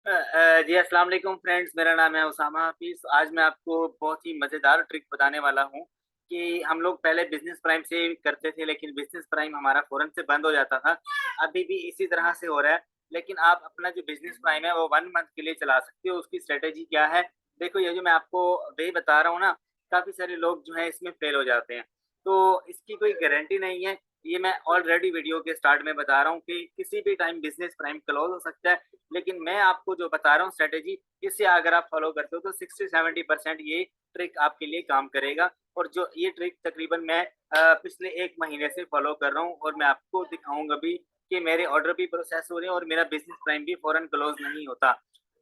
जी अस्सलाम वालेकुम फ्रेंड्स, मेरा नाम है उसामा हाफिज़। आज मैं आपको बहुत ही मज़ेदार ट्रिक बताने वाला हूँ कि हम लोग पहले बिज़नेस प्राइम से करते थे, लेकिन बिज़नेस प्राइम हमारा फ़ौरन से बंद हो जाता था। अभी भी इसी तरह से हो रहा है, लेकिन आप अपना जो बिज़नेस प्राइम है वो 1 मंथ के लिए चला सकते हो। उसकी स्ट्रैटेजी क्या है? देखो, ये जो मैं आपको वे बता रहा हूँ ना, काफ़ी सारे लोग जो हैं इसमें फ़ेल हो जाते हैं। तो इसकी कोई गारंटी नहीं है। ये मैं ऑलरेडी वीडियो के स्टार्ट में बता रहा हूँ कि किसी भी टाइम बिज़नेस प्राइम क्लोज़ हो सकता है। लेकिन मैं आपको जो बता रहा हूँ स्ट्रैटेजी, इसे अगर आप फॉलो करते हो तो 60-70% ये ट्रिक आपके लिए काम करेगा। और जो ये ट्रिक तकरीबन मैं पिछले 1 महीने से फॉलो कर रहा हूँ, और मैं आपको दिखाऊँगा भी कि मेरे ऑर्डर भी प्रोसेस हो रहे हैं और मेरा बिज़नेस प्राइम भी फ़ौरन क्लोज़ नहीं होता।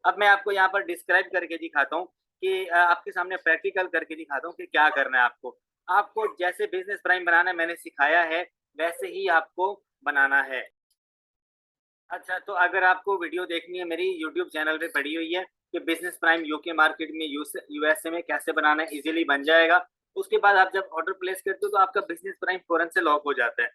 अब मैं आपको यहाँ पर डिस्क्राइब करके दिखाता हूँ कि आपके सामने प्रैक्टिकल करके दिखाता हूँ कि क्या करना है आपको। आपको जैसे बिज़नेस प्राइम बनाना मैंने सिखाया है, वैसे ही आपको बनाना है। अच्छा, तो अगर आपको वीडियो देखनी है, मेरी यूट्यूब चैनल पे पड़ी हुई है कि बिज़नेस प्राइम यूके मार्केट में यूएसए में कैसे बनाना है, ईज़िली बन जाएगा। उसके बाद आप जब ऑर्डर प्लेस करते हो तो आपका बिज़नेस प्राइम फ़ौरन से लॉक हो जाता है।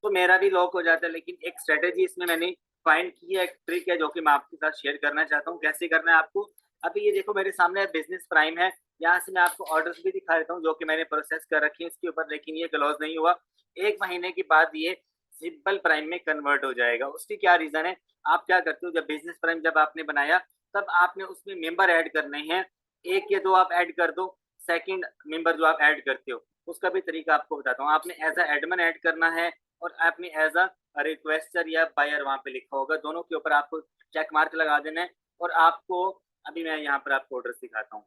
तो मेरा भी लॉक हो जाता है, लेकिन एक स्ट्रैटेजी इसमें मैंने फाइंड की है, एक ट्रिक है जो कि मैं आपके साथ शेयर करना चाहता हूँ, कैसे करना है आपको। अभी ये देखो, मेरे सामने बिज़नेस प्राइम है, यहाँ से मैं आपको ऑर्डर्स भी दिखा देता हूँ जो कि मैंने प्रोसेस कर रखी है इसके ऊपर, लेकिन ये क्लोज़ नहीं हुआ। 1 महीने के बाद ये सिंपल प्राइम में कन्वर्ट हो जाएगा। उसकी क्या रीज़न है? आप क्या करते हो, जब बिज़नेस प्राइम जब आपने बनाया, तब आपने उसमें मेंबर ऐड करने हैं। 1 या 2 आप ऐड कर दो। सेकंड मेंबर जो आप ऐड करते हो, उसका भी तरीका आपको बताता हूँ। आपने एज़ अ एडमिन ऐड करना है, और आपने एज़ अ रिक्वेस्टर या बायर वहाँ पे लिखा होगा, दोनों के ऊपर आपको चेक मार्क लगा देना है। और आपको अभी मैं यहाँ पर आपको ऑर्डर्स दिखाता हूँ।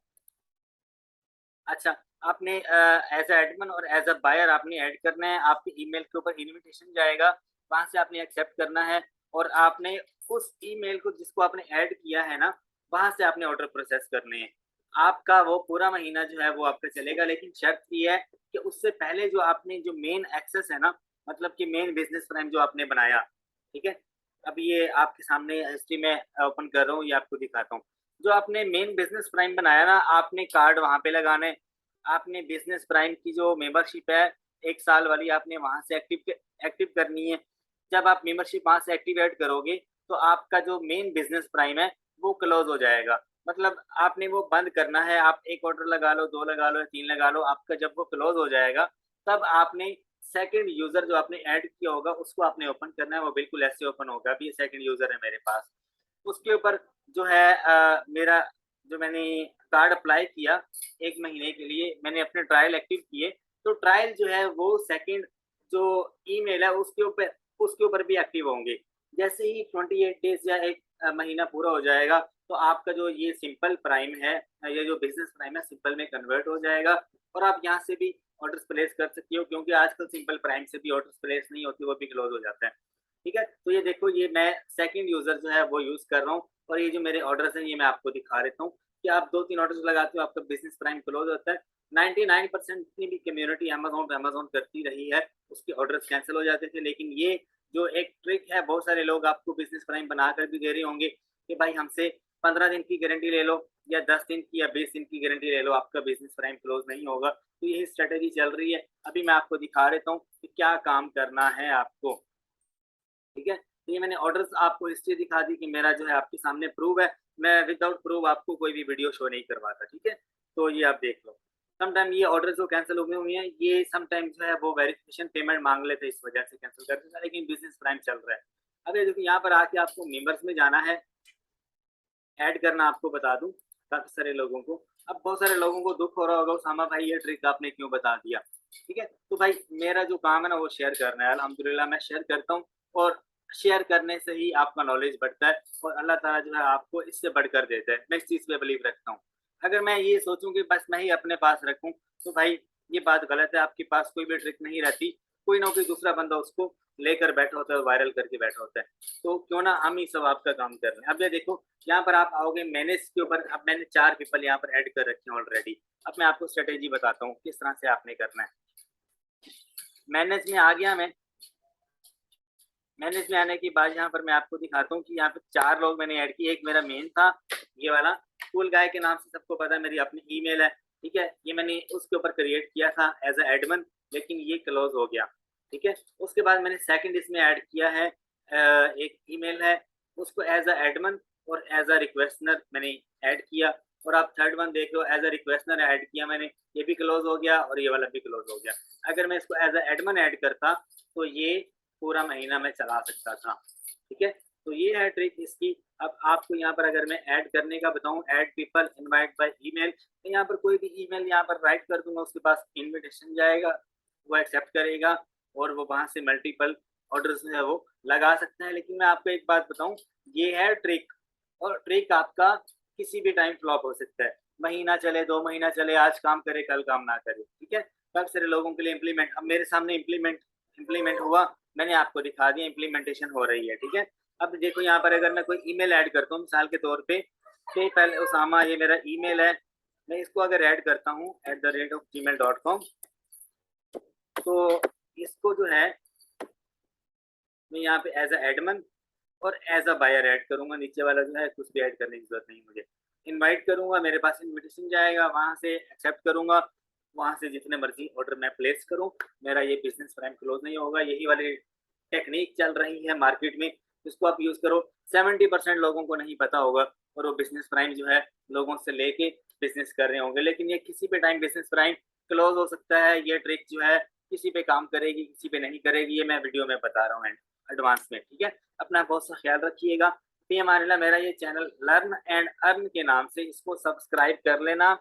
अच्छा, आपने एज़ अ एडमिन और एज़ अ बायर आपने ऐड करना है, आपके ईमेल के ऊपर इन्विटेशन जाएगा, वहाँ से आपने एक्सेप्ट करना है, और आपने उस ईमेल को जिसको आपने ऐड किया है ना, वहाँ से आपने ऑर्डर प्रोसेस करने हैं। आपका वो पूरा महीना जो है वो आपका चलेगा, लेकिन शर्त ये है कि उससे पहले जो आपने जो मेन एक्सेस है ना, मतलब कि मेन बिज़नेस प्राइम जो आपने बनाया, ठीक है? अभी ये आपके सामने हिस्ट्री में ओपन कर रहा हूँ, ये आपको दिखाता हूँ। जो आपने मेन बिज़नेस प्राइम बनाया ना, आपने कार्ड वहाँ पे लगाने, आपने बिज़नेस प्राइम की जो मेंबरशिप है 1 साल वाली, आपने वहाँ से एक्टिव करनी है। जब आप मेंबरशिप वहाँ से एक्टिवेट करोगे, तो आपका जो मेन बिज़नेस प्राइम है, वो क्लोज़ हो जाएगा। मतलब आपने वो बंद करना है, आप 1 ऑर्डर लगा लो, 2 लगा लो या 3 लगा लो, आपका जब वो क्लोज़ हो जाएगा, तब आपने सेकंड यूज़र जो आपने ऐड किया होगा, उसको आपने ओपन करना है, वो बिल्कुल ऐसे ओपन होगा। अभी ये सेकंड यूज़र है मेरे पास। उसके ऊपर जो है मेरा जो मैंने कार्ड अप्लाई किया 1 महीने के लिए, मैंने अपने ट्रायल एक्टिव किए, तो ट्रायल जो है वो सेकंड जो ईमेल है उसके ऊपर भी एक्टिव होंगे। जैसे ही 28 डेज़ या 1 महीना पूरा हो जाएगा, तो आपका जो ये सिंपल प्राइम है, ये जो बिज़नेस प्राइम है, सिंपल में कन्वर्ट हो जाएगा, और आप यहाँ से भी ऑर्डर्स प्लेस कर सकती हो, क्योंकि आजकल सिंपल प्राइम से भी ऑर्डर्स प्लेस नहीं होती, वो भी क्लोज़ हो जाता है। ठीक है? तो ये देखो, ये मैं सेकंड यूज़र जो है वो यूज़ कर रहा हूँ, और ये जो मेरे ऑर्डर्स हैं ये मैं आपको दिखा देता हूँ कि आप 2-3 ऑर्डर्स लगाते हो, आपका बिज़नेस प्राइम क्लोज़ होता है। 99% जितनी भी कम्युनिटी अमेज़न पे अमेज़न करती रही है, उसके ऑर्डर्स कैंसल हो जाते थे। लेकिन ये जो एक ट्रिक है, बहुत सारे लोग आपको बिज़नेस प्राइम बनाकर भी दे रहे होंगे कि भाई हमसे 15 दिन की गारंटी ले लो, या 10 दिन की या 20 दिन की गारंटी ले लो, आपका बिज़नेस प्राइम क्लोज़ नहीं होगा। तो यही स्ट्रैटेजी चल रही है। अभी मैं आपको दिखा देता हूँ कि क्या काम करना है आपको। ठीक है? तो ये मैंने ऑर्डर्स आपको हिस्ट्री दिखा दी कि मेरा जो है आपके सामने प्रूव है। मैं विदाउट प्रूफ आपको कोई भी वीडियो शो नहीं करवाता, ठीक है? तो ये आप देख लो। समटाइम ये ऑर्डर्स जो कैंसल हो गए हुए हैं, ये समटाइम जो है वो वेरिफिकेशन पेमेंट माँग लेते हैं, इस वजह से कैंसल कर देता है, लेकिन बिज़नेस प्राइम चल रहा है। अब ये देखो, यहाँ पर आके आपको मेंबर्स में जाना है, ऐड करना आपको बता दूँ, काफ़ी सारे लोगों को। अब बहुत सारे लोगों को दुःख हो रहा होगा, उसामा भाई ये ट्रिक आपने क्यों बता दिया? ठीक है? तो भाई मेरा जो काम है ना वो शेयर करना है, अल्हम्दुलिल्लाह मैं शेयर करता हूँ, और शेयर करने से ही आपका नॉलेज बढ़ता है, और अल्लाह ताला जो है आपको इससे बढ़कर देता है। मैं इस चीज़ पे बिलीव रखता हूँ। अगर मैं ये सोचूँ कि बस मैं ही अपने पास रखूँ, तो भाई ये बात गलत है, आपके पास कोई भी ट्रिक नहीं रहती, कोई ना कोई दूसरा बंदा उसको लेकर बैठा होता है और वायरल करके बैठा होता है। तो क्यों ना हम ही सब आपका काम कर रहे हैं। अब ये देखो, यहाँ पर आप आओगे मैनेज के ऊपर, अब मैंने 4 पीपल यहाँ पर ऐड कर रखे हैं ऑलरेडी। अब मैं आपको स्ट्रैटेजी बताता हूँ, किस तरह से आपने करना है। मैनेज में आ गया मैं, मैनेज में आने के बाद यहाँ पर मैं आपको दिखाता हूँ कि यहाँ पे 4 लोग मैंने ऐड किए। एक मेरा मेन था, ये वाला, कूल गाय के नाम से सबको पता है, मेरी अपनी ईमेल है, ठीक है? ये मैंने उसके ऊपर क्रिएट किया था एज़ अ एडमिन, लेकिन ये क्लोज़ हो गया, ठीक है? उसके बाद मैंने सेकंड इसमें ऐड किया है, एक ईमेल है, उसको एज़ अ एडमिन और एज अ रिक्वेस्टनर मैंने ऐड किया, और आप थर्ड वन देख लो, एज अ रिक्वेस्टनर ऐड किया मैंने, ये भी क्लोज हो गया और ये वाला भी क्लोज हो गया। अगर मैं इसको एज अ एडमिन ऐड करता तो ये पूरा महीना मैं चला सकता था। ठीक है, तो ये है ट्रिक इसकी। अब आपको यहाँ पर अगर मैं ऐड करने का बताऊं, add people invite by email, तो यहाँ पर कोई भी ईमेल यहाँ पर राइट कर दूंगा, उसके पास इनविटेशन जाएगा, वो एक्सेप्ट करेगा और वो वहां से मल्टीपल ऑर्डर्स जो है वो लगा सकते हैं। लेकिन मैं आपको एक बात बताऊं, ये है ट्रिक, और ट्रिक आपका किसी भी टाइम फ्लॉप हो सकता है, महीना चले, 2 महीना चले, आज काम करे कल काम ना करे। ठीक है, काफी सारे लोगों के लिए इम्प्लीमेंट, अब मेरे सामने इम्प्लीमेंट हुआ, मैंने आपको दिखा दिया, इम्प्लीमेंटेशन हो रही है। ठीक है, अब देखो यहाँ पर अगर मैं कोई ईमेल ऐड करता हूँ मिसाल के तौर पे, पहले उसामा ये मेरा ईमेल है, मैं इसको अगर ऐड करता हूँ @gmail.com, तो इसको जो है मैं यहाँ पे एज अ एडमन और एज अ बायर ऐड करूंगा, नीचे वाला जो है कुछ भी ऐड करने की जरूरत नहीं मुझे। इनवाइट करूंगा, मेरे पास इनविटेशन जाएगा, वहां से एक्सेप्ट करूंगा, वहां से जितने मर्जी ऑर्डर मैं प्लेस करूं, मेरा ये बिजनेस प्राइम क्लोज नहीं होगा। यही वाली टेक्निक चल रही है मार्केट में, इसको आप यूज करो। 70% लोगों को नहीं पता होगा और वो बिजनेस प्राइम जो है लोगों से लेके बिजनेस कर रहे होंगे, लेकिन ये किसी पे टाइम बिजनेस प्राइम क्लोज हो सकता है। ये ट्रिक जो है किसी पे काम करेगी, किसी पे नहीं करेगी, ये मैं वीडियो में बता रहा हूँ एडवांस में। ठीक है, अपना बहुत सा ख्याल रखिएगा। फिर हमारे मेरा ये चैनल लर्न एंड अर्न के नाम से, इसको सब्सक्राइब कर लेना।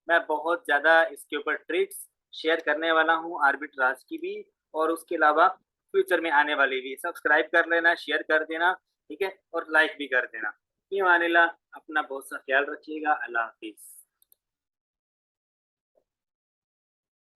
मैं बहुत ज़्यादा इसके ऊपर ट्रिक्स शेयर करने वाला हूँ, आर्बिट्राज की भी और उसके अलावा फ्यूचर में आने वाली भी। सब्सक्राइब कर लेना, शेयर कर देना, ठीक है, और लाइक भी कर देना। फिर हमारे अपना बहुत सा ख्याल रखिएगा। अल्लाह हाफिज़।